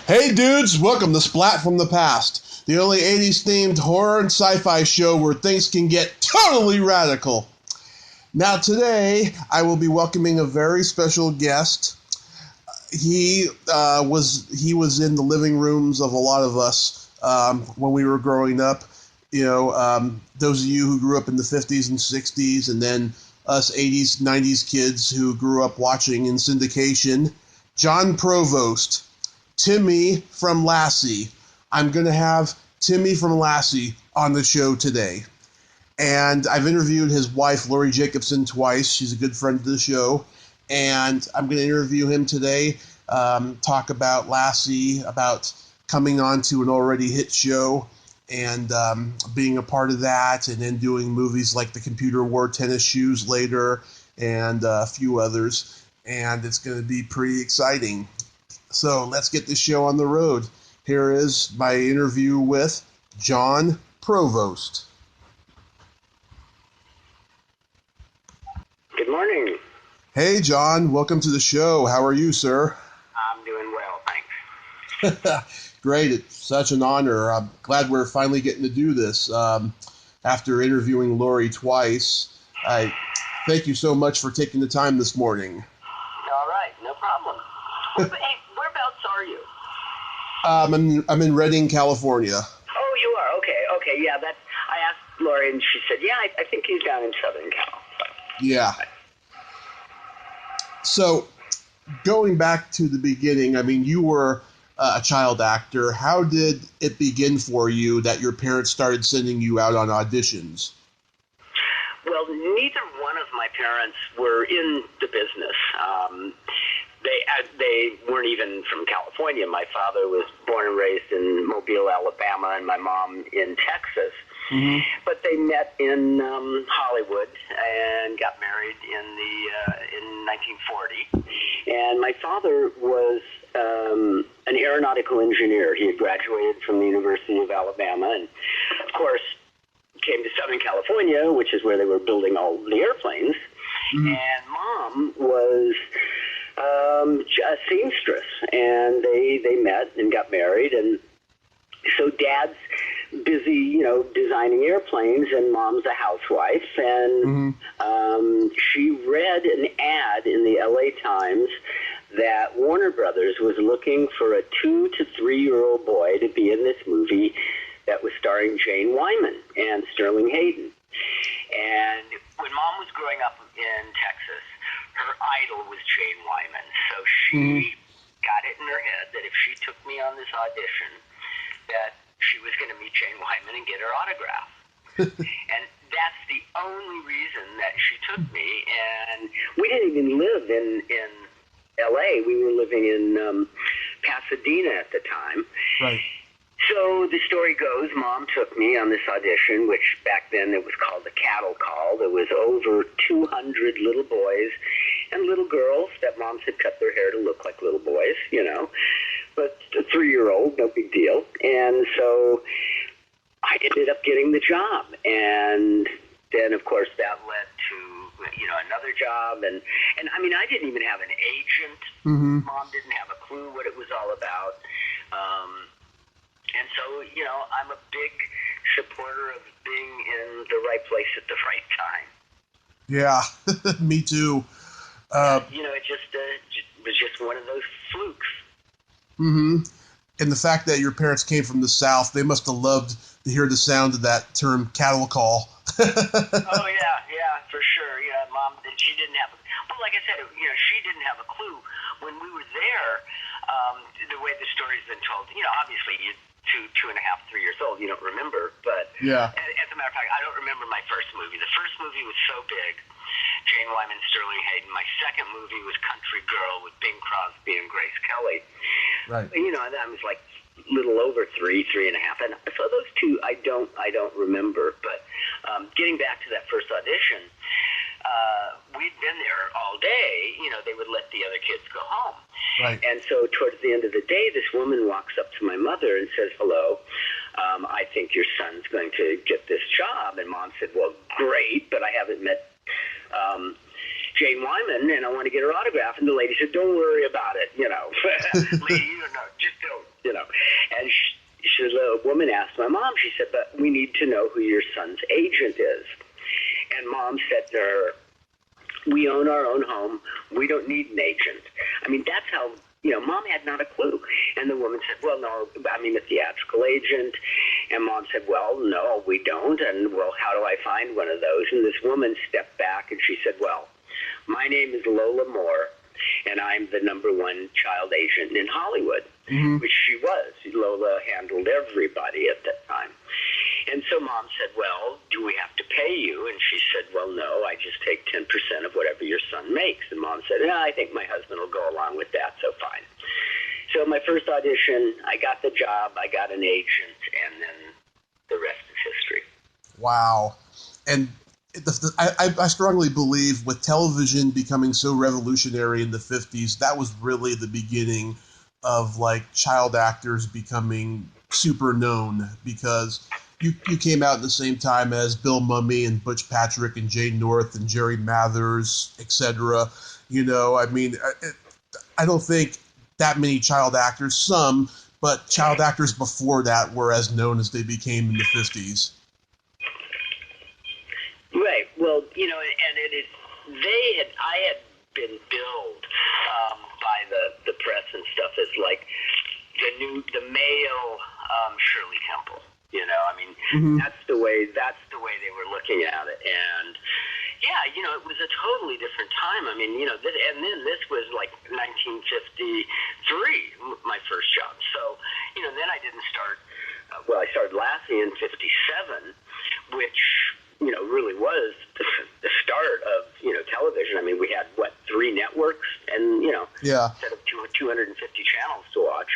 Hey dudes, welcome to Splat from the Past, the only 80s themed horror and sci-fi show where things can get totally radical. Now today, I will be welcoming a very special guest. He was in the living rooms of a lot of us when we were growing up. You know, those of you who grew up in the 50s and 60s, and then us 80s, 90s kids who grew up watching in syndication. Jon Provost. Timmy from Lassie. I'm going to have Timmy from Lassie on the show today. And I've interviewed his wife, Laurie Jacobson, twice. She's a good friend of the show. And I'm going to interview him today, talk about Lassie, about coming on to an already hit show and being a part of that, and then doing movies like The Computer Wore Tennis Shoes later and a few others. And it's going to be pretty exciting. So let's get this show on the road. Here is my interview with Jon Provost. Good morning. Hey, Jon. Welcome to the show. How are you, sir? I'm doing well, thanks. Great. It's such an honor. I'm glad we're finally getting to do this. After interviewing Laurie twice, I thank you so much for taking the time this morning. All right, no problem. Hey, whereabouts are you? I'm in Redding, California. Oh, you are? Okay, yeah. I asked Laurie, and she said, yeah, I think he's down in Southern Cal. Yeah. So, going back to the beginning, I mean, you were a child actor. How did it begin for you that your parents started sending you out on auditions? Well, neither one of my parents were in the business. They weren't even from California. My father was born and raised in Mobile, Alabama, and my mom in Texas. Mm-hmm. But they met in Hollywood and got married in 1940. And my father was an aeronautical engineer. He had graduated from the University of Alabama, and of course came to Southern California, which is where they were building all the airplanes. Mm-hmm. And Mom was a seamstress, and they met and got married, and so Dad's busy, designing airplanes, and Mom's a housewife, and she read an ad in the LA Times that Warner Brothers was looking for a 2 to 3 year old boy to be in this movie that was starring Jane Wyman and Sterling Hayden. And when Mom was growing up in Texas, her idol was Jane Wyman, so she got it in her head that if she took me on this audition, that she was going to meet Jane Wyman and get her autograph. And that's the only reason that she took me. And we didn't even live in L.A. We were living in Pasadena at the time. Right. So the story goes, Mom took me on this audition, which back then it was called the cattle call. There was over 200 little boys and little girls that moms had cut their hair to look like little boys, But a 3-year-old, no big deal. And so I ended up getting the job. And then, of course, that led to, another job. And I mean, I didn't even have an agent. Mm-hmm. Mom didn't have a clue what it was all about. And so, I'm a big supporter of being in the right place at the right time. Yeah, me too. It was just one of those flukes. Mm-hmm. And the fact that your parents came from the South, they must have loved to hear the sound of that term cattle call. Oh, yeah, for sure. Yeah, Mom, she didn't have, but like I said, she didn't have a clue. When we were there, the way the story's been told, obviously you're 2.5, 3 years old, you don't remember, but yeah. As a matter of fact, I don't remember my first movie. The first movie was so big, Jane Wyman, Sterling Hayden. My second movie was Country Girl with Bing Crosby and Grace Kelly. Right. I was like a little over 3.5. And so those two, I don't remember. But getting back to that first audition, we'd been there all day. They would let the other kids go home. Right. And so towards the end of the day, this woman walks up to my mother and says, hello, I think your son's going to get this job. And Mom said, well, great, but I haven't met Jane Wyman, and I want to get her autograph. And the lady said, don't worry about it, Lady, just don't. the woman asked my mom, she said, but we need to know who your son's agent is. And Mom said to her, we own our own home. We don't need an agent. I mean, that's how, Mom had not a clue. And the woman said, well, no, I mean, a theatrical agent. And Mom said, well, no, we don't. And, well, how do I find one of those? And this woman stepped back and she said, well, my name is Lola Moore, and I'm the #1 child agent in Hollywood, which she was. Lola handled everybody at that time. And so Mom said, well, do we have to pay you? And she said, well, no, I just take 10% of whatever your son makes. And Mom said, I think my husband will go along with that, so fine. So my first audition, I got the job, I got an agent, and then the rest is history. Wow. And I strongly believe with television becoming so revolutionary in the 50s, that was really the beginning of, like, child actors becoming super known, because you came out at the same time as Bill Mumy and Butch Patrick and Jay North and Jerry Mathers, etc. I mean, I don't think that many child actors, some, but child actors before that were as known as they became in the 50s. Right. Well, and I had been billed by the press and stuff as like the male Shirley Temple. I mean, that's the way they were looking at it. And yeah, it was a totally different time. I mean, and then this was like 1953, my first job. So, then I didn't start. I started Lassie in '57, which really was the start of television. I mean, we had 3 networks, and instead of 250 channels to watch.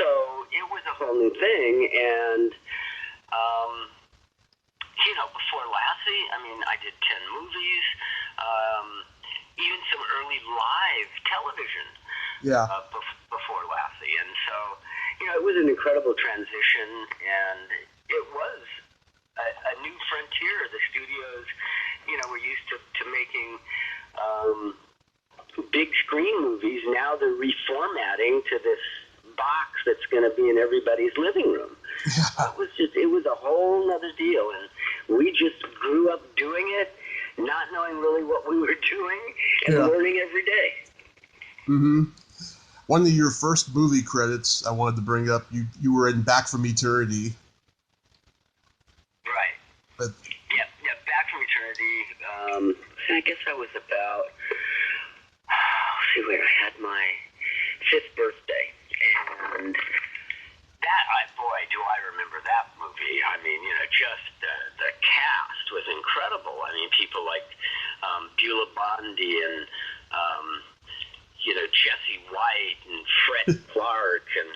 So it was a whole new thing, and before Lassie, I mean, I did 10 movies, even some early live television. Yeah. Before Lassie, and so it was an incredible transition, and it was a new frontier. The studios, were used to making big screen movies. Now they're reformatting to this box that's going to be in everybody's living room. Yeah. It was a whole other deal, and we just grew up doing it, not knowing really what we were doing, and learning every day. Mm-hmm. One of your first movie credits I wanted to bring up, you were in Back from Eternity. Right. But yeah, Back from Eternity. I guess I was about, I had my 5th birthday, and boy, do I remember that movie. I mean, just the cast was incredible. I mean, people like Beulah Bondi and Jesse White and Fred Clark and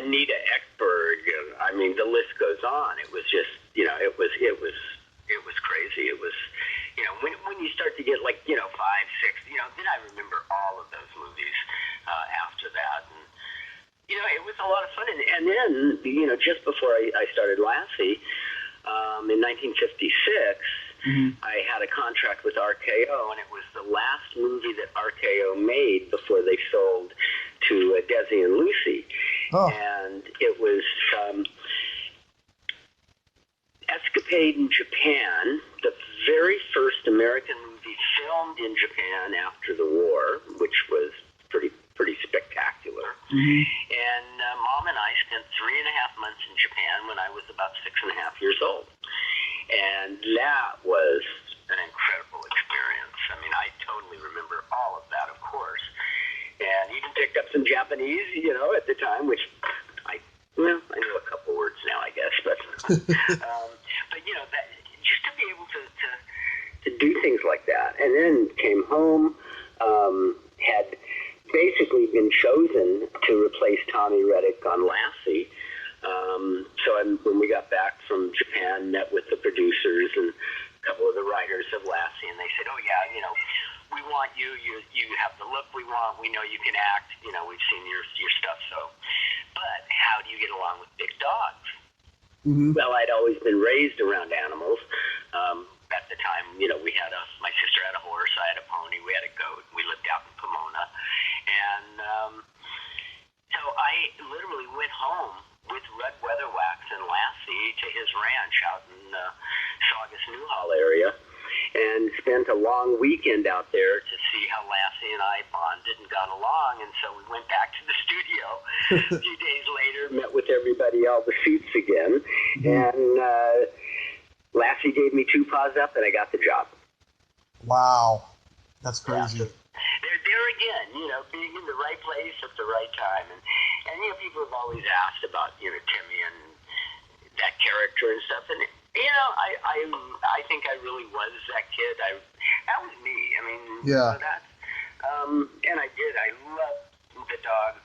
Anita Ekberg. I mean, the list goes on. It was just, it was crazy. It was, when you start to get like, 5, 6, then I remember all of those movies after that. And, it was a lot of fun. And then, just before I started Lassie, in 1956, I had a contract with RKO, and it was the last movie that RKO made before they sold to Desi and Lucy. Oh. And it was Escapade in Japan, the very first American movie filmed in Japan after the war, which was pretty spectacular. And Mom and I spent 3.5 months in Japan when I was about 6.5 years old. And that was an incredible experience. I mean, I totally remember all of that, of course. And even picked up some Japanese, at the time, which I know a couple words now, I guess. But, that, just to be able to do things like that. And then came home, had basically been chosen to replace Tommy Reddick on Lassie. When we got back from Japan, met with the producers and a couple of the writers of Lassie, and they said, oh yeah, we want you have the look we want, we know you can act, we've seen your stuff, but how do you get along with big dogs? Well, I'd always been raised around animals. At the time, we had my sister had a horse, I had a pony, we had a goat, we lived out in Pomona, and so I literally went home with Red Weatherwax and Lassie to his ranch out in Saugus Newhall area, and spent a long weekend out there to see how Lassie and I bonded and got along. And so we went back to the studio a few days later, met with everybody, all the suits again, and Lassie gave me 2 paws up, and I got the job. Wow, that's crazy. Yeah, so there again, being in the right place at the right time, and people have always asked about Timmy and that character and stuff, and I think I really was that kid. That was me. I mean, yeah. And I did. I loved the dog.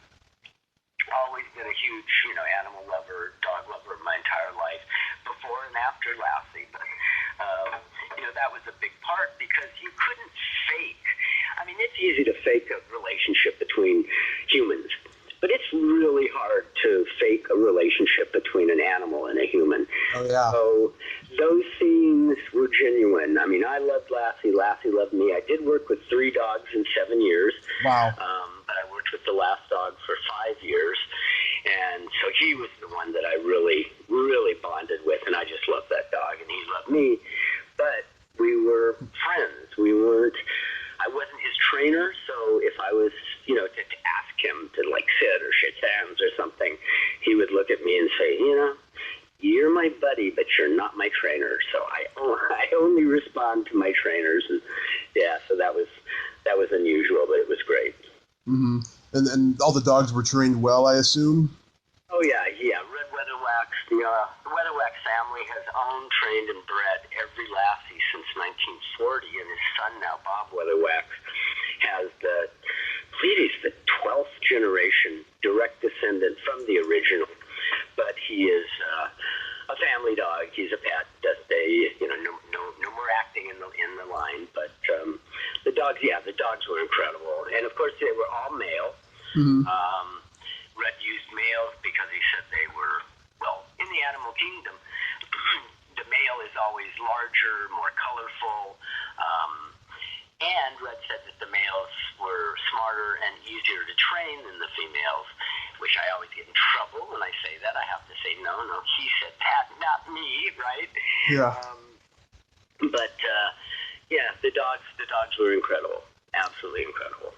Always been a huge, animal lover, dog lover my entire life, before and after Lassie. But that was a big part because you couldn't fake. I mean, it's easy to fake a relationship between humans, but it's really hard to fake a relationship between an animal and a human. Oh, yeah. So those scenes were genuine. I mean, I loved Lassie. Lassie loved me. I did work with 3 dogs in 7 years. Wow. But I worked with the last dog for 5 years. And so he was the one that I really, really bonded with. And I just loved that dog, and he loved me. But we were friends. I wasn't his trainer, so if I was, to ask him to, sit or shake hands or something, he would look at me and say, you're my buddy, but you're not my trainer. So I only respond to my trainers. And, so that was unusual, but it was great. Mm-hmm. And all the dogs were trained well, I assume? Oh, yeah. Red Weatherwax. The Weatherwax family has owned, trained, and bred every Lassie since 1940, and his son now, Bob Weatherwax, has the 12th generation direct descendant from the original, but he is a family dog. He's a pet. No more acting in the line, but the dogs were incredible, and of course they were all male. Mm-hmm. Red used males because he said they were, in the animal kingdom, the male is always larger, more colorful, and Red said that the males were smarter and easier to train than the females, which I always get in trouble when I say that. I have to say, no, he said that, not me, right? Yeah. But the dogs were incredible, absolutely incredible.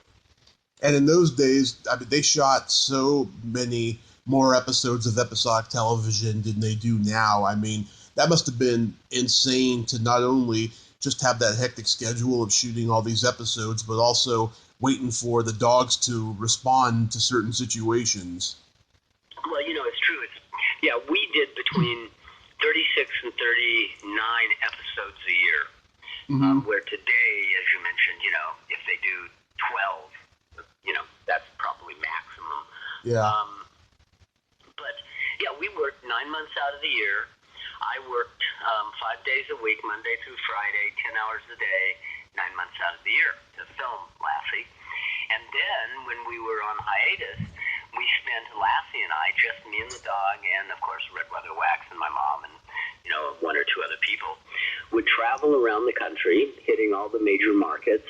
And in those days, I mean, they shot so many more episodes of episodic television than they do now. I mean, that must have been insane to not only just have that hectic schedule of shooting all these episodes, but also waiting for the dogs to respond to certain situations. Well, it's true. We did between 36 and 39 episodes a year, where today, as you mentioned, if they do 12, that's probably maximum. Yeah. But we worked 9 months out of the year. I worked 5 days a week, Monday through Friday, 10 hours a day, 9 months out of the year to film Lassie. And then when we were on hiatus, we spent, Lassie and I, just me and the dog, and of course Red Weatherwax and my mom and 1 or 2 other people, would travel around the country, hitting all the major markets,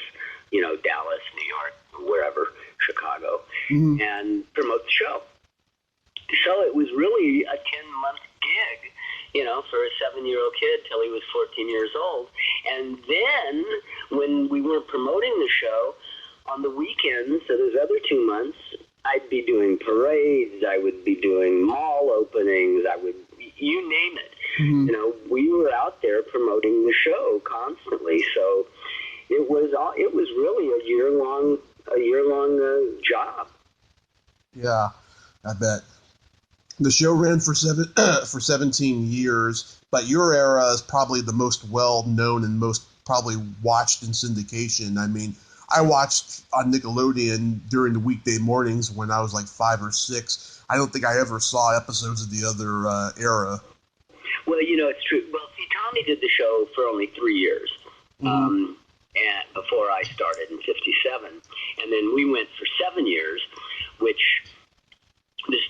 Dallas, New York, wherever, Chicago, and promote the show. So it was really a 10-month gig, for a 7-year-old kid till he was 14 years old. And then when we weren't promoting the show, on the weekends, so those other 2 months, I'd be doing parades, I would be doing mall openings, you name it. Mm-hmm. We were out there promoting the show constantly. So it was really a year-long job. Yeah, I bet. The show ran for 17 years, but your era is probably the most well-known and most probably watched in syndication. I mean, I watched on Nickelodeon during the weekday mornings when I was like 5 or 6. I don't think I ever saw episodes of the other era. Well, it's true. Well, see, Tommy did the show for only 3 years. And before I started in 57. And then we went for 7 years, which the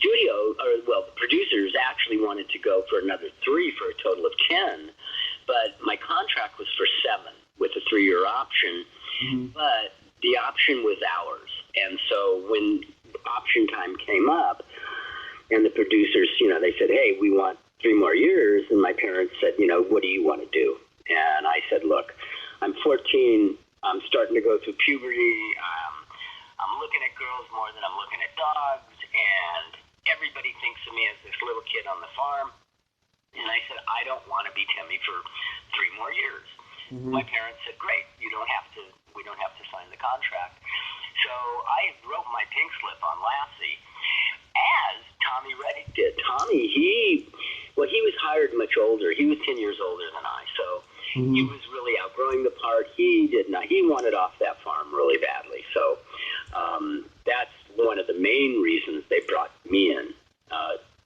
the producers actually wanted to go for another 3 for a total of 10. But my contract was for 7 with a 3-year option. Mm-hmm. But the option was ours. And so when option time came up, And the producers, they said, hey, we want 3 more years. And my parents said, what do you want to do? And I said, look, I'm 14. I'm starting to go through puberty. I'm looking at girls more than I'm looking at dogs. And everybody thinks of me as this little kid on the farm. And I said, I don't want to be Timmy for 3 more years. Mm-hmm. My parents said, great, we don't have to sign the contract. So I wrote my pink slip on Lassie, as Tommy Reddick did. Tommy, he was hired much older. He was 10 years older than I, so he was really outgrowing the part. He wanted off that farm really badly. So that's one of the main reasons they brought me in,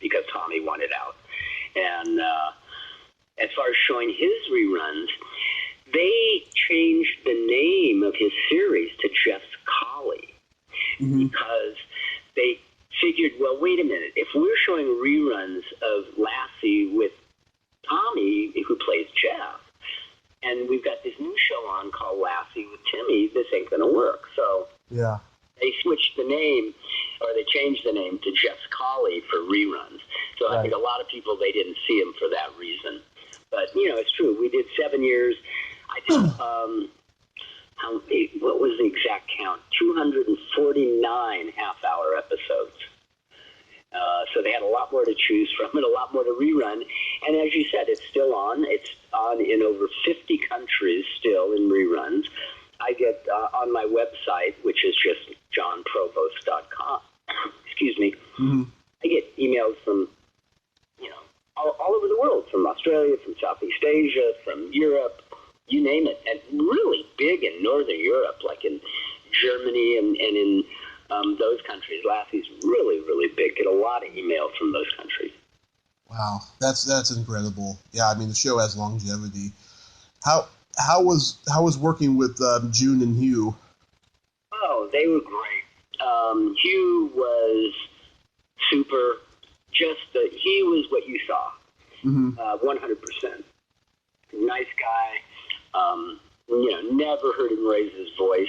because Tommy wanted out. And as far as showing his reruns, they changed the name of his series to Jeff's Collie, because they figured, well, wait a minute, if we're showing reruns of Lassie with Tommy, who plays Jeff, and we've got this new show on called Lassie with Timmy, this ain't going to work. So they switched the name, or they changed the name to Jeff's Collie for reruns. So I think a lot of people, they didn't see him for that reason. But, it's true. We did 7 years. I did, what was the exact count? 249 half-hour episodes. So they had a lot more to choose from and a lot more to rerun. And as you said, it's still on. It's on in over 50 countries still in reruns. I get on my website, which is just jonprovost.com, excuse me, I get emails from, all over the world, from Australia, from Southeast Asia, from Europe, you name it, and really big in Northern Europe, like in Germany and in those countries. Lassie's really, really big. Get a lot of email from those countries. Wow, that's incredible. Yeah, I mean, the show has longevity. How was working with June and Hugh? Oh, they were great. Hugh was super. He was what you saw, 100%. Nice guy. Never heard him raise his voice.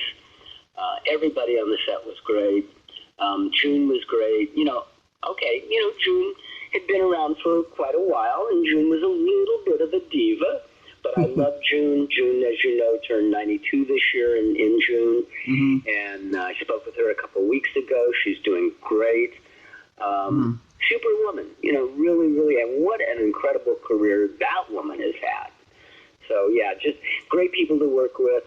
Everybody on the set was great. June was great. June had been around for quite a while, and June was a little bit of a diva. But I love June. June, as you know, turned 92 this year in June. And I spoke with her a couple of weeks ago. She's doing great. Superwoman, really, really, and what an incredible career that woman has had. So, yeah, just great people to work with.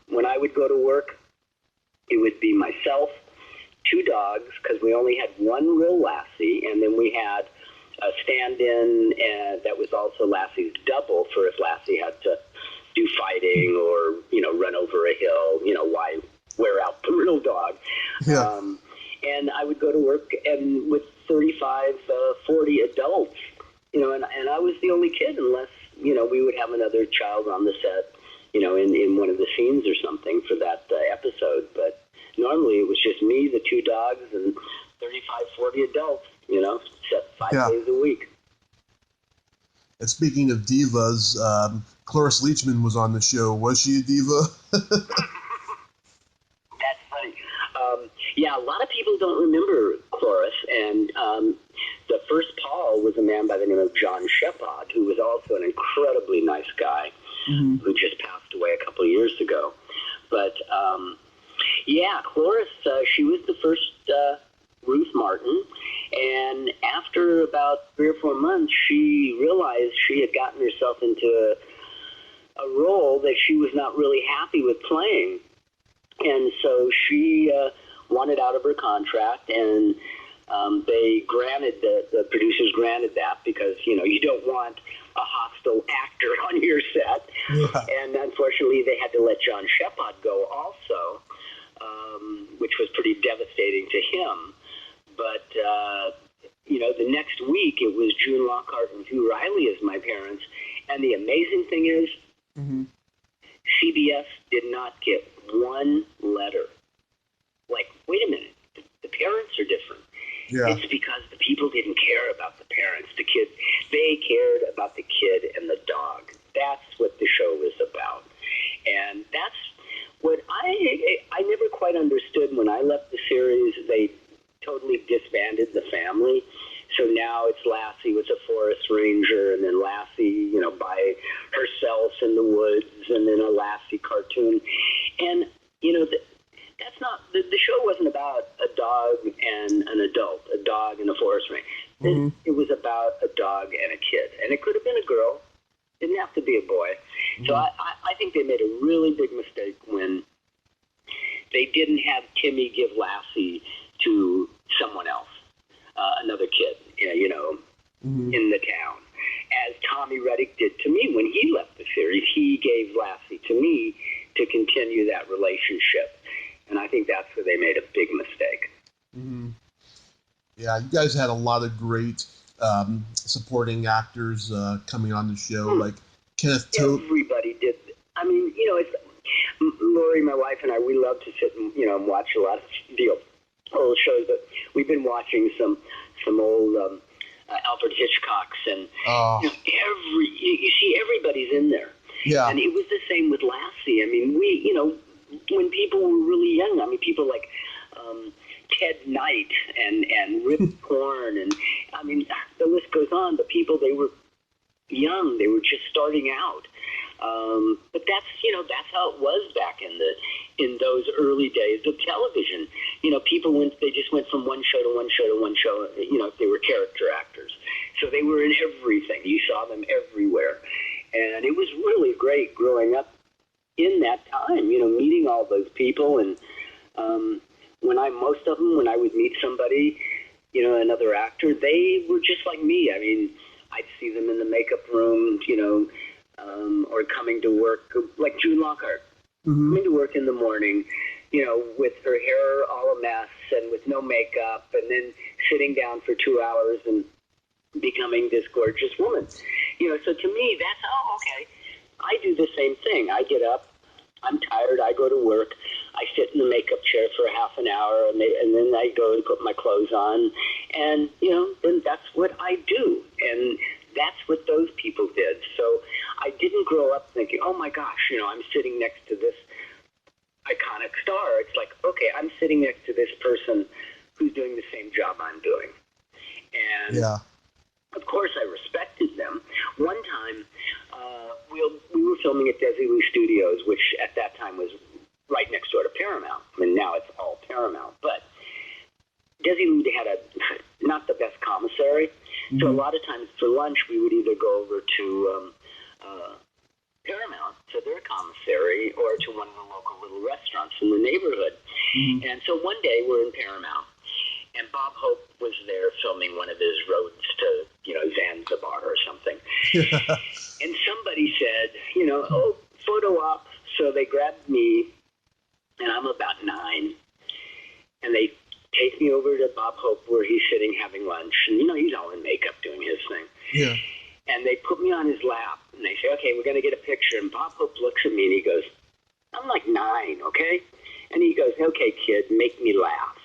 When I would go to work, it would be myself, 2 dogs, because we only had one real Lassie, and then we had a stand-in that was also Lassie's double for if Lassie had to do fighting or, run over a hill, why wear out the real dog. Yeah. And I would go to work and with 35, 40 adults, and I was the only kid unless, we would have another child on the set, in one of the scenes or something for that episode. But normally it was just me, the 2 dogs, and 35, 40 adults, set 5 days a week. And speaking of divas, Cloris Leachman was on the show. Was she a diva? That's funny. A lot of people don't remember Cloris, and the first Paul was a man by the name of John Shepard, who was also an incredibly nice guy who just passed away a couple of years ago. But, Cloris, she was the first Ruth Martin, and after about 3 or 4 months, she realized she had gotten herself into a role that she was not really happy with playing. And so she wanted out of her contract, and they granted, the producers granted that because, you don't want a hostile actor on your set. Yeah. And unfortunately, they had to let John Shepard go also, which was pretty devastating to him. But, the next week, it was June Lockhart and Hugh Riley as my parents. And the amazing thing is, CBS did not get one letter. Like, wait a minute, the parents are different. Yeah. It's because the people didn't care about the parents, the kids. They cared about the kid and the dog. That's what the show was about. And that's what I never quite understood when I left the series. They totally disbanded the family. Lassie was a forest ranger, and then Lassie, by herself in the woods, and then a Lassie cartoon. And, that's not, the show wasn't about a dog and an adult, a dog and a forest ranger. Mm-hmm. It was about a dog and a kid. And it could have been a girl. It didn't have to be a boy. Mm-hmm. So I think they made a really big mistake when they didn't have Timmy give Lassie to someone else, another kid, mm-hmm. in the town. As Tommy Reddick did to me when he left the series, he gave Lassie to me to continue that relationship. And I think that's where they made a big mistake. Mm-hmm. Yeah, you guys had a lot of great supporting actors coming on the show, like Kenneth Tote. Everybody did. I mean, it's Laurie, my wife, and I. We love to sit and watch a lot of old shows, but we've been watching some old Alfred Hitchcocks, and you see everybody's in there. Yeah, and it was the same with Lassie. I mean, we when people were really young. I mean, people like Ted Knight and Rip Torn, and I mean, the list goes on. The people, they were young, they were just starting out. But that's how it was back in those early days of television. People they just went from one show to one show to one show. If they were character actors, so they were in everything. You saw them everywhere, and it was really great growing up in that time. Meeting all those people, and when I would meet somebody, another actor, they were just like me. I mean, I'd see them in the makeup room, or coming to work, like June Lockhart, mm-hmm. coming to work in the morning, with her hair all a mess and with no makeup, and then sitting down for 2 hours and becoming this gorgeous woman. So to me, that's, okay. I do the same thing. I get up, I'm tired, I go to work, I sit in the makeup chair for half an hour, and then I go and put my clothes on, and, then that's what I do, and that's what those people did. So I didn't grow up thinking, oh my gosh, I'm sitting next to this iconic star. It's like, okay, I'm sitting next to this person who's doing the same job I'm doing. And yeah. Of course I respected them. One time, we were filming at Desilu Studios, which at that time was right next door to Paramount. I mean, now it's all Paramount. But Desilu had not the best commissary. Mm-hmm. So a lot of times for lunch, we would either go over to Paramount, to their commissary, or to one of the local little restaurants in the neighborhood. Mm-hmm. And so one day we're in Paramount, and Bob Hope was there filming one of his roads to, Zanzibar or something. And somebody said, photo op. So they grabbed me, and I'm about 9, and they take me over to Bob Hope where he's sitting having lunch. And, he's all in makeup doing his thing. Yeah. And they put me on his lap, and they say, okay, we're going to get a picture. And Bob Hope looks at me, and he goes, I'm like 9, okay? And he goes, okay, kid, make me laugh.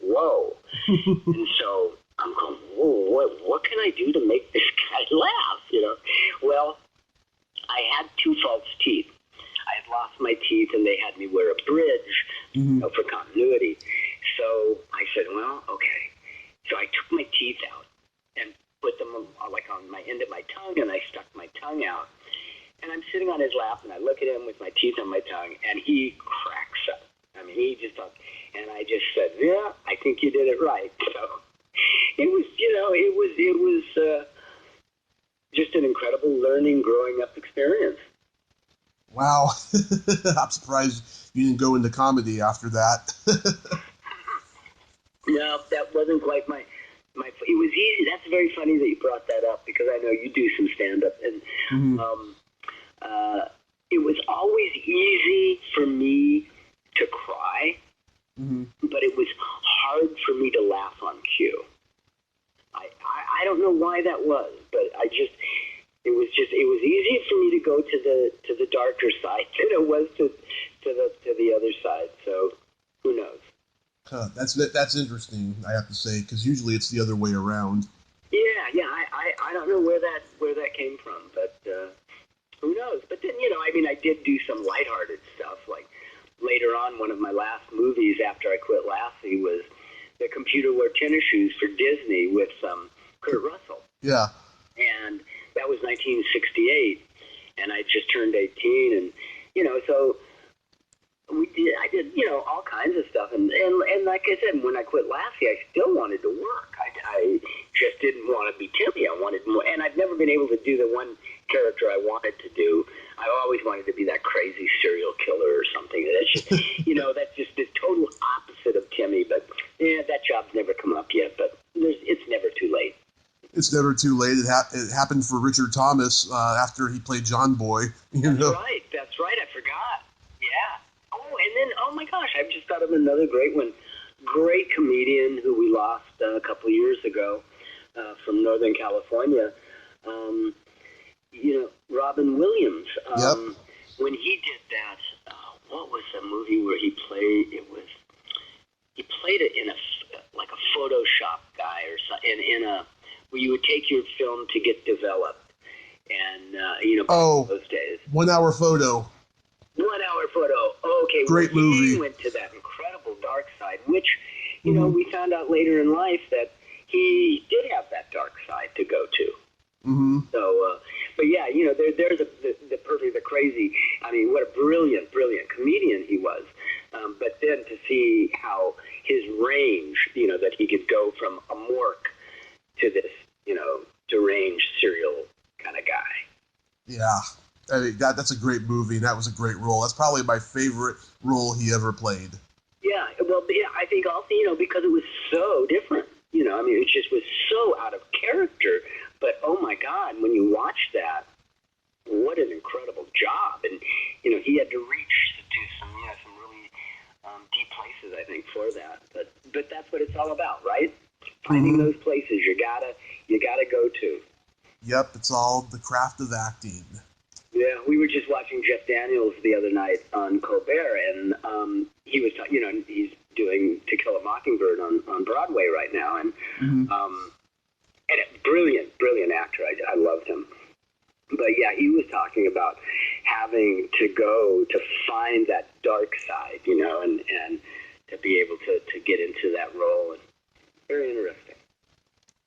Whoa. And so I'm going, whoa, what can I do to make this guy laugh, Well, I had 2 false teeth. I had lost my teeth, and they had me wear a bridge, mm-hmm. For continuity. So I said, well, okay. So I took my teeth out and put them on my end of my tongue, and I stuck my tongue out. And I'm sitting on his lap, and I look at him with my teeth on my tongue, and he cracks up. I mean, he just talked, and I just said, yeah, I think you did it right. So it was, it was just an incredible learning, growing up experience. Wow. I'm surprised you didn't go into comedy after that. No, that wasn't quite my. It was easy. That's very funny that you brought that up, because I know you do some stand-up, and mm-hmm. It was always easy for me to cry, mm-hmm. but it was hard for me to laugh on cue. I don't know why that was, but it was easier for me to go to the darker side than it was to the other side. So who knows? That's interesting, I have to say, because usually it's the other way around. Yeah. I don't know where that came from, but who knows? But then I did do some lighthearted stuff. Like later on, one of my last movies after I quit Lassie was the computer wore tennis shoes for Disney with Kurt Russell. Yeah. And that was 1968, and I just turned 18, and, so I did, all kinds of stuff, and like I said, when I quit Lassie, I still wanted to work. I just didn't want to be Timmy. I wanted more, and I've never been able to do the one character I wanted to do. I always wanted to be that crazy serial killer or something. That's just, that's just the total opposite of Timmy. But that job's never come up yet. But it's never too late. It's never too late. It happened for Richard Thomas after he played John Boy. That's right. That's right. I forgot. Yeah. Oh, and then, oh my gosh, I've just thought of another great one. Great comedian who we lost a couple of years ago from Northern California. Robin Williams. Yep. When he did that, what was the movie where he played? He played it in a Photoshop guy or something, where you would take your film to get developed, and those days. 1 Hour Photo. 1 Hour Photo. Okay, great movie. He went to that incredible dark side, which we found out later in life that he did have that dark side to go to. Mm-hmm. So, but yeah, there's the perfect, the crazy. I mean, what a brilliant comedian he was. But then to see how his range, that he could go from a mork to this, deranged serial kind of guy. Yeah. I mean, that's a great movie, and that was a great role. That's probably my favorite role he ever played. Yeah, well, I think also, because it was so different. It just was so out of character. But, oh, my God, when you watch that, what an incredible job. And, he had to reach to some really deep places, I think, for that. But that's what it's all about, right? Finding those places you gotta go to. Yep, it's all the craft of acting. Yeah, we were just watching Jeff Daniels the other night on Colbert, and he was, he's doing To Kill a Mockingbird on Broadway right now, and and a brilliant actor. I loved him. But yeah, he was talking about having to go to find that dark side, and to be able to get into that role. And very interesting.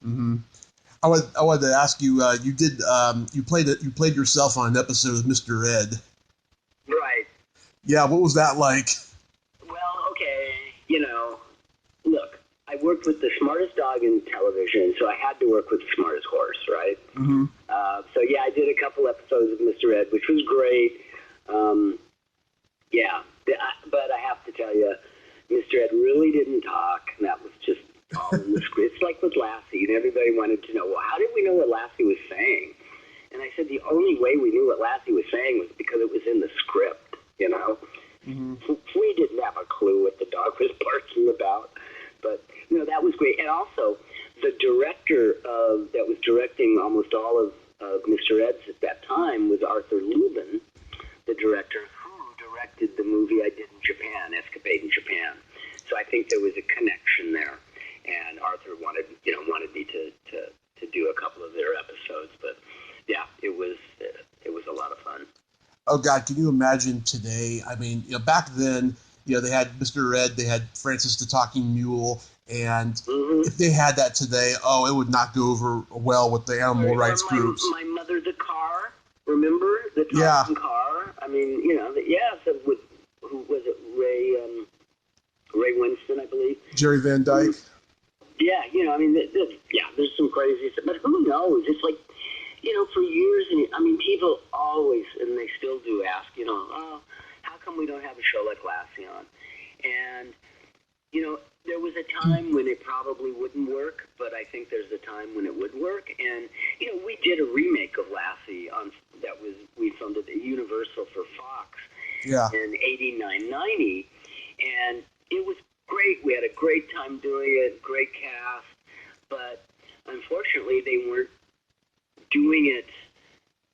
Mm-hmm. I wanted to ask you. You played yourself on an episode of Mr. Ed. Right. Yeah. What was that like? Well, okay. Look, I worked with the smartest dog in television, so I had to work with the smartest horse, right? Mm-hmm. So yeah, I did a couple episodes of Mr. Ed, which was great. Yeah, but I have to tell you, Mr. Ed really didn't talk, and that was just all in the script. It's like with Lassie, and everybody wanted to know, well, how did we know what Lassie was saying? And I said the only way we knew what Lassie was saying was because it was in the script, Mm-hmm. We didn't have a clue what the dog was barking about, but, that was great. And also, the director that was directing almost all of Mr. Ed's at that time was Arthur Lubin, the director who directed the movie I did in Japan, Escapade in Japan. So I think there was a connection there. And Arthur wanted me to do a couple of their episodes, but yeah, it was a lot of fun. Oh God, can you imagine today? I mean, back then, they had Mr. Ed, they had Francis the Talking Mule, and if they had that today, it would not go over well with the animal rights groups. My Mother the Car, remember the talking car? I mean, so who was it? Ray Winston, I believe. Jerry Van Dyke. Yeah, there's some crazy stuff, but who knows? It's like, for years, and people always, and they still do ask, how come we don't have a show like Lassie on? And, there was a time when it probably wouldn't work, but I think there's a time when it would work. And, we did a remake of Lassie we filmed it at Universal for Fox in 89, 90, and it was great. We had a great time doing it, great cast, but unfortunately they weren't doing it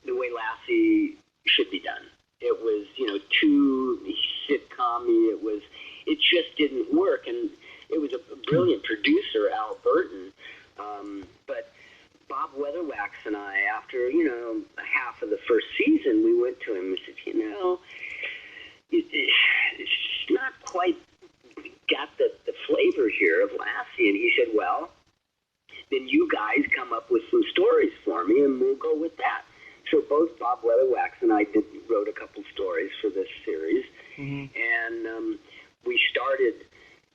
the way Lassie should be done. It was, too sitcom-y. It just didn't work, and it was a brilliant producer, Al Burton, but Bob Weatherwax and I, after, half of the first season, we went to him and said, it's not quite got the flavor here of Lassie. And he said, well, then you guys come up with some stories for me, and we'll go with that. So both Bob Weatherwax and I wrote a couple stories for this series, and we started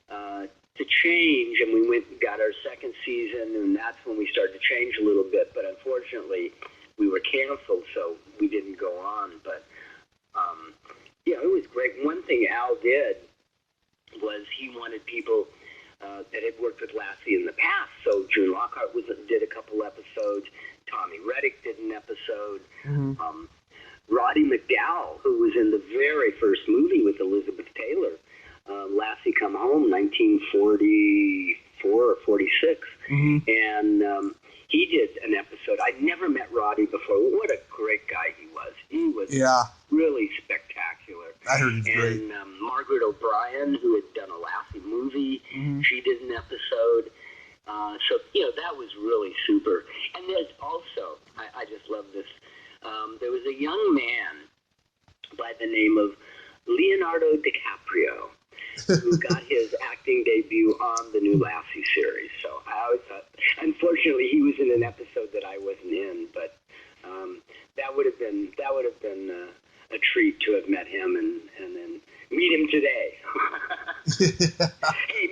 to change, and we got our second season, and that's when we started to change a little bit. But unfortunately, we were canceled, so we didn't go on. But yeah, it was great. One thing Al did was he wanted people that had worked with Lassie in the past. So June Lockhart did a couple episodes. Tommy Reddick did an episode. Roddy McDowell, who was in the very first movie with Elizabeth Taylor, Lassie Come Home, 1944 or 46. And he did an episode. I'd never met Roddy before. What a great guy he was. He was really spectacular. I heard he's great. And Margaret O'Brien, who had done a Lassie movie, she did an episode. So, that was really super. And there's also, I just love this, there was a young man by the name of Leonardo DiCaprio who got his acting debut on the new Lassie series. So I always thought, unfortunately, he was in an episode that I wasn't in, but that would have been a treat to have met him and then meet him today. Hey,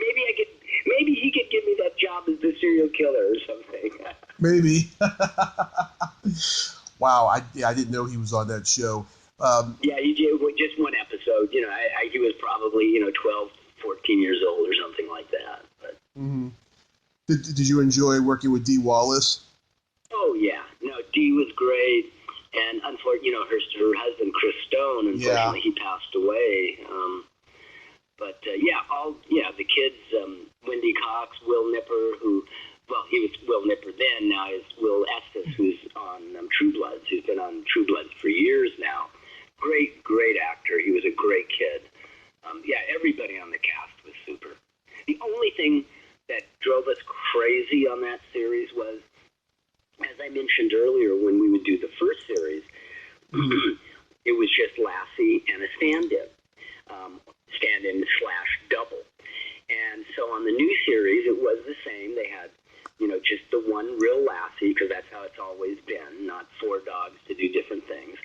maybe he could give me that job as the serial killer or something. Maybe. Wow, I didn't know he was on that show. Yeah, he did just one episode. He was probably 12, 14 years old or something like that. But. Did you enjoy working with Dee Wallace? Oh yeah, no, Dee was great, and unfortunately, her husband Chris Stone, unfortunately, he passed away. But the kids, Wendy Cox, Will Nipper, he was Will Nipper then, now is Will Estes, who's on True Bloods, who's been on True Bloods for years now. Great actor. He was a great kid. Everybody on the cast was super. The only thing that drove us crazy on that series was, as I mentioned earlier, when we would do the first series, it was just Lassie and a stand-in / double. And so on the new series, it was the same. They had, just the one real Lassie, because that's how it's always been, not 4 dogs to do different things.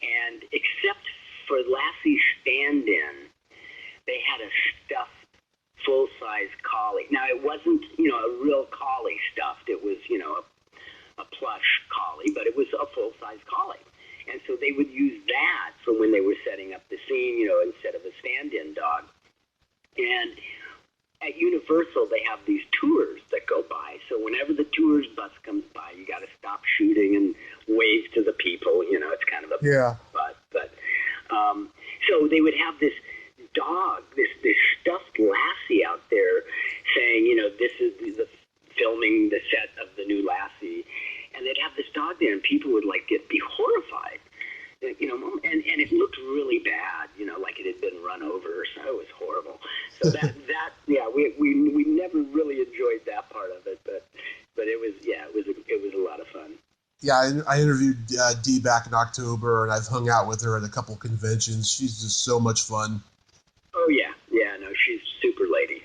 And except for Lassie's stand-in, they had a stuffed full-size collie. Now, it wasn't, a real collie stuffed. It was, a plush collie, but it was a full-size collie. And so they would use that for when they were setting up the scene, instead of a stand-in dog. And at Universal, they have these tours that go by. So whenever the tours bus comes by, you got to stop shooting and wave to the people. It's kind of a but so they would have this dog, this stuffed Lassie out there, saying, this is the filming the set of the new Lassie, and they'd have this dog there, and people would be horrified. And it looked really bad, like it had been run over. So it was horrible. So we never really enjoyed that part of it, but it was a lot of fun. Yeah, I interviewed Dee back in October, and I've hung out with her at a couple conventions. She's just so much fun. Oh yeah, no, she's super lady.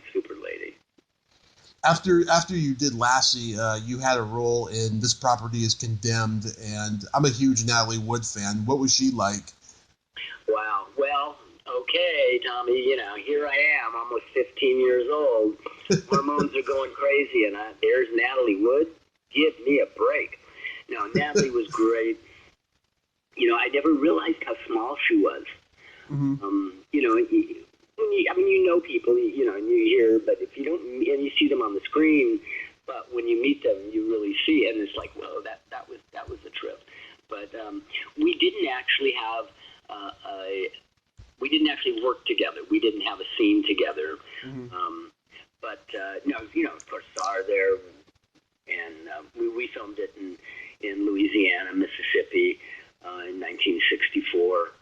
After you did Lassie, you had a role in This Property is Condemned, and I'm a huge Natalie Wood fan. What was she like? Wow. Well, okay, Tommy, here I am, almost 15 years old. Hormones are going crazy, and there's Natalie Wood. Give me a break. No, Natalie was great. I never realized how small she was. People, and you hear, but if you don't, and you see them on the screen, but when you meet them, you really see it, and it's like, whoa, that was a trip. But we didn't actually have we didn't actually work together. We didn't have a scene together. Of course, saw her there, and we filmed it in Louisiana, Mississippi, in 1964.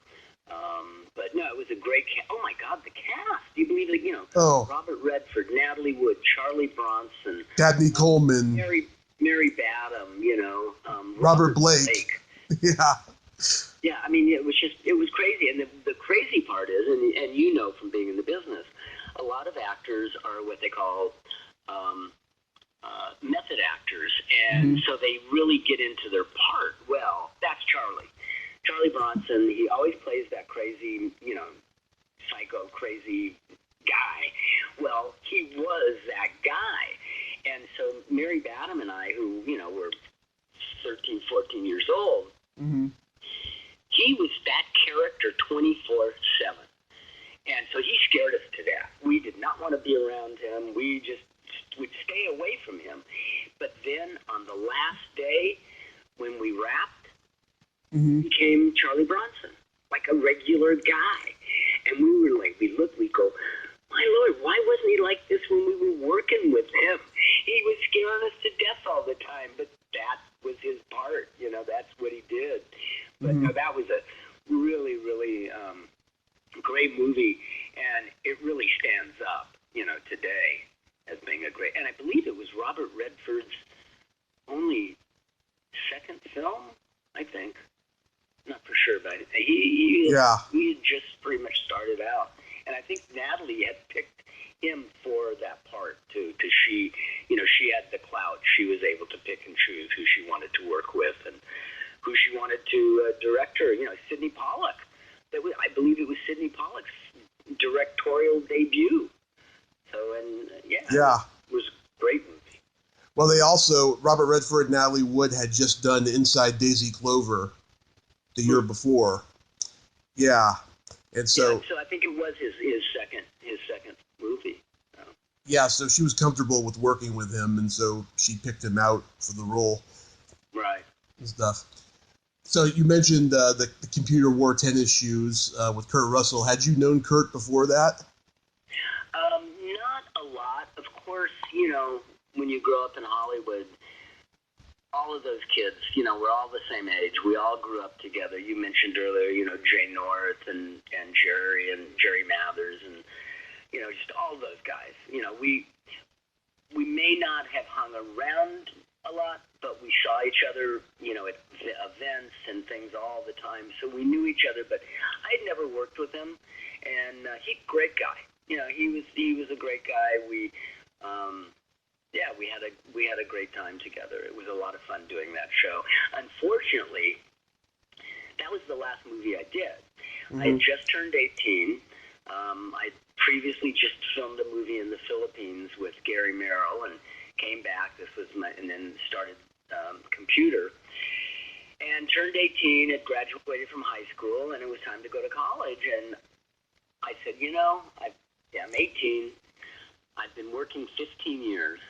But no, it was a great cast. Oh my God, the cast! Do you believe it? Robert Redford, Natalie Wood, Charlie Bronson, Dabney Coleman, Mary Badham, Robert Blake. Yeah. Yeah, it was crazy. And the crazy part is, and from being in the business, a lot of actors are what they call method actors. actors, and so they really get into their part. Well, that's Charlie. Charlie Bronson, he always plays that crazy, psycho, crazy guy. Well, he was that guy. And so Mary Badham and I, who, were 13, 14 years old, he was that character 24/7. And so he scared us to death. We did not want to be around him. We just would stay away from him. But then on the last day when we wrapped, he became Charlie Bronson, like a regular guy. And we looked, we go, my Lord, why wasn't he like this when we were working with him? He was scaring us to death all the time, but that was his part. That's what he did. But that was a really, really great movie, and it really stands up, today as being a great. And I believe it was Robert Redford's only second film, I think. Not for sure, but he had just pretty much started out. And I think Natalie had picked him for that part, too, because she had the clout. She was able to pick and choose who she wanted to work with and who she wanted to direct her. Sidney Pollack. I believe it was Sidney Pollack's directorial debut. So, it was a great movie. Well, they also, Robert Redford and Natalie Wood had just done Inside Daisy Clover the year before. Yeah. And so I think it was his second movie. Yeah, so she was comfortable with working with him, and so she picked him out for the role. Right. And stuff. So you mentioned the computer wore tennis shoes with Kurt Russell. Had you known Kurt before that? Not a lot. Of course, when you grow up in Hollywood, all of those kids, we're all the same age. We all grew up together. You mentioned earlier, Jay North and Jerry Mathers and, just all those guys. We may not have hung around a lot, but we saw each other, at events and things all the time. So we knew each other, but I'd never worked with him. And he's a great guy. He was a great guy. We had a great time together. It was a lot of fun doing that show. Unfortunately, that was the last movie I did. I had just turned 18. I previously just filmed a movie in the Philippines with Gary Merrill and came back. And then started computer. And turned 18, had graduated from high school, and it was time to go to college. And I said, I'm 18. I've been working 15 years,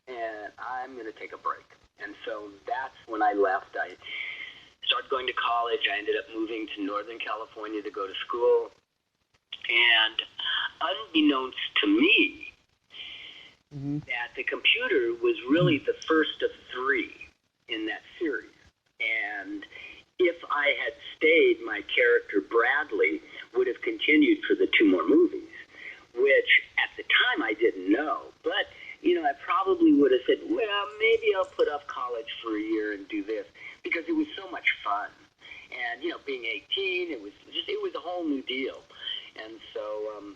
and I'm going to take a break. And so that's when I left. I started going to college. I ended up moving to Northern California to go to school. And unbeknownst to me, that the computer was really the first of 3 in that series. And if I had stayed, my character Bradley would have continued for the 2 more movies, which at the time I didn't know. But, I probably would have said, well, maybe I'll put off college for a year and do this, because it was so much fun. And, being 18, it was a whole new deal. And so,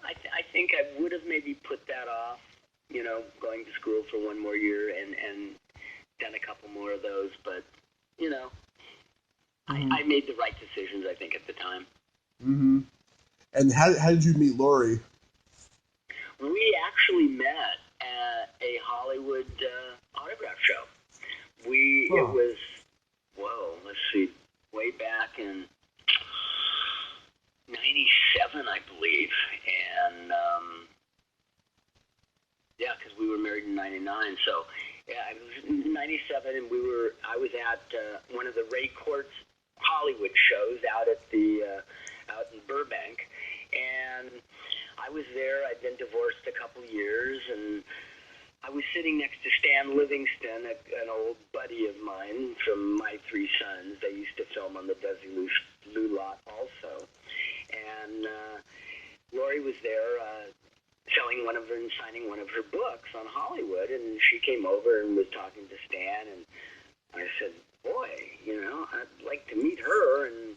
I think I would have maybe put that off, going to school for 1 more year and done a couple more of those. But, I made the right decisions, I think, at the time. Mm-hmm. And how did you meet Laurie? We actually met at a Hollywood autograph show. It was, let's see, way back in 97, I believe. And, because we were married in 99. So, it was in 97, and I was at one of the Ray Court's Hollywood shows out in Burbank. And I was there. I'd been divorced a couple years, and I was sitting next to Stan Livingston, an old buddy of mine from My 3 Sons. They used to film on the Desilu lot also. And Laurie was there selling one of her and signing one of her books on Hollywood, and she came over and was talking to Stan, and I said, boy, I'd like to meet her, and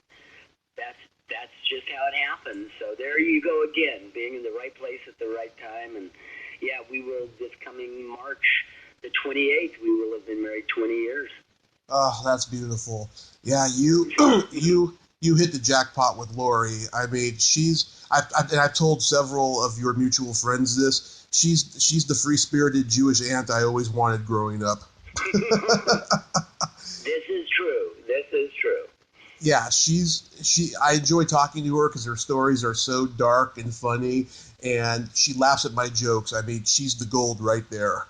that's just how it happened. So there you go again, being in the right place at the right time. And we will, this coming March, the 28th, we will have been married 20 years. Oh, that's beautiful. Yeah, you you hit the jackpot with Laurie. I mean, I've told several of your mutual friends this. She's the free-spirited Jewish aunt I always wanted growing up. This is true. This is true. Yeah, I enjoy talking to her because her stories are so dark and funny, and she laughs at my jokes. I mean, she's the gold right there.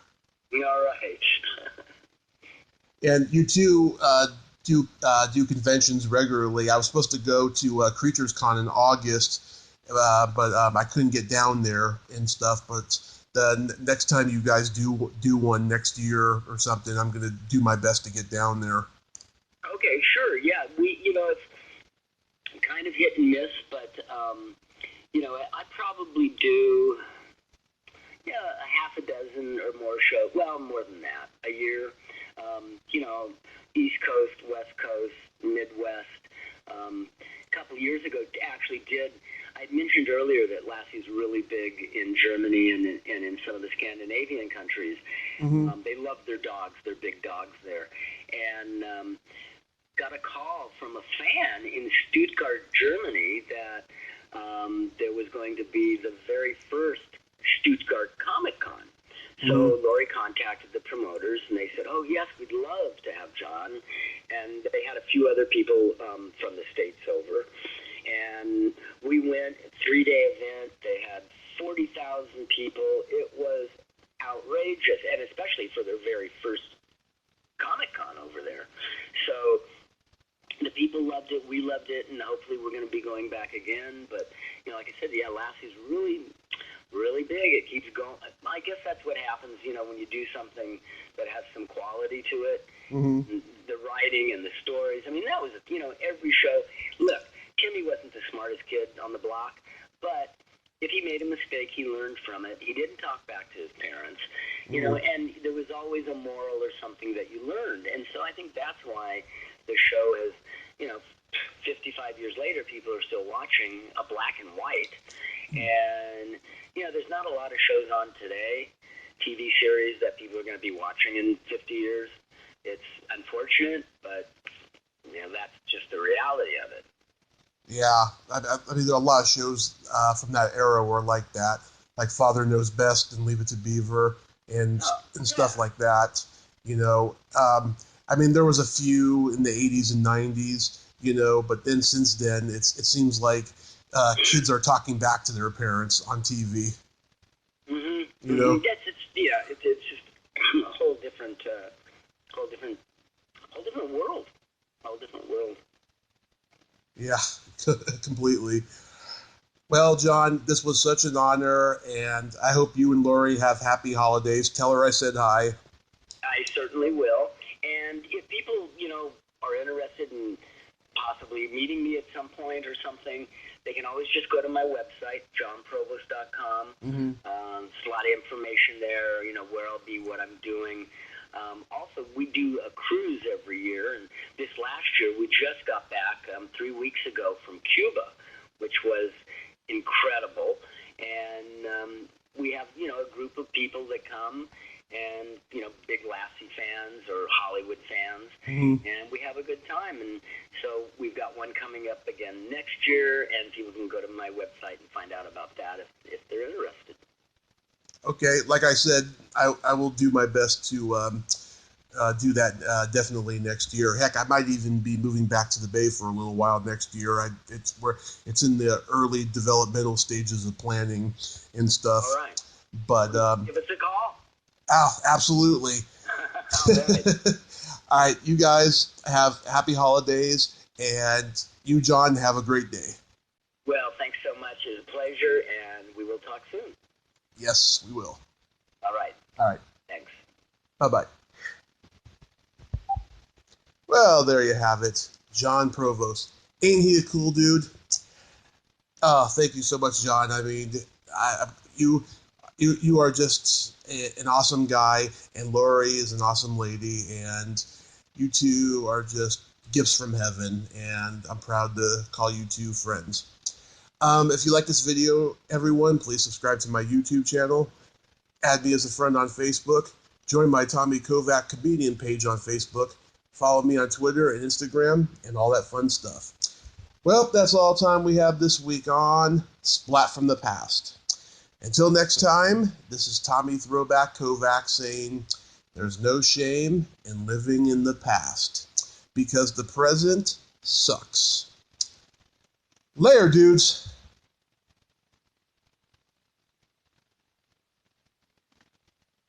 All right. And you two do conventions regularly. I was supposed to go to Creatures Con in August, but I couldn't get down there and stuff. But the next time you guys do one next year or something, I'm going to do my best to get down there. Okay, sure. Yeah, it's kind of hit and miss, but I probably do a half a dozen or more shows. Well, more than that, a year. East Coast, West Coast, Midwest. A couple years ago, I mentioned earlier that Lassie's really big in Germany and in some of the Scandinavian countries. Mm-hmm. They love their dogs, their big dogs there. And got a call from a fan in Stuttgart, Germany, that there was going to be the very first Stuttgart Comic Con. So Laurie contacted the promoters, and they said, "Oh, yes, we'd love to have Jon." And they had a few other people from the States over. And we went, a 3-day event. They had 40,000 people. It was outrageous, and especially for their very first Comic-Con over there. So the people loved it. We loved it, and hopefully we're going to be going back again. But, like I said, yeah, Lassie's really big. It keeps going. I guess that's what happens, when you do something that has some quality to it. Mm-hmm. The writing and the stories. I mean, that was, every show. Look, Timmy wasn't the smartest kid on the block, but if he made a mistake, he learned from it. He didn't talk back to his parents, and there was always a moral or something that you learned. And so I think that's why the show is, 55 years later, people are still watching a black and white. And, there's not a lot of shows on today, TV series that people are going to be watching in 50 years. It's unfortunate, but, that's just the reality of it. Yeah, I mean, there are a lot of shows from that era were like that, like Father Knows Best and Leave It to Beaver and stuff like that. I mean, there was a few in the 80s and 90s, but then since then, it seems like kids are talking back to their parents on TV. Mm-hmm. It's just a whole different world. Yeah, completely. Well, Jon, this was such an honor, and I hope you and Laurie have happy holidays. Tell her I said hi. I certainly will. And if people, are interested in possibly meeting me at some point or something, they can always just go to my website, jonprovost.com. Mm-hmm. There's a lot of information there, where I'll be, what I'm doing. Also, we do a cruise every year, and this last year we just got back 3 weeks ago from Cuba, which was incredible. And we have, a group of people that come, and, big Lassie fans or Hollywood fans, and we have a good time. And so we've got one coming up again next year, and people can go to my website and find out about that if they're interested. Okay, like I said, I will do my best to do that definitely next year. Heck, I might even be moving back to the Bay for a little while next year. It's in the early developmental stages of planning and stuff. All right. But give us a call. Oh, absolutely. All right, you guys have happy holidays, and you, Jon, have a great day. Well, thanks so much. It's a pleasure, and we will talk soon. Yes, we will. All right. All right. Thanks. Bye-bye. Well, there you have it. Jon Provost. Ain't he a cool dude? Oh, thank you so much, Jon. I mean, you are just an awesome guy, and Laurie is an awesome lady, and you two are just gifts from heaven, and I'm proud to call you two friends. If you like this video, everyone, please subscribe to my YouTube channel. Add me as a friend on Facebook. Join my Tommy Kovac comedian page on Facebook. Follow me on Twitter and Instagram and all that fun stuff. Well, that's all time we have this week on Splat from the Past. Until next time, this is Tommy Throwback Kovac saying there's no shame in living in the past because the present sucks. Later, dudes.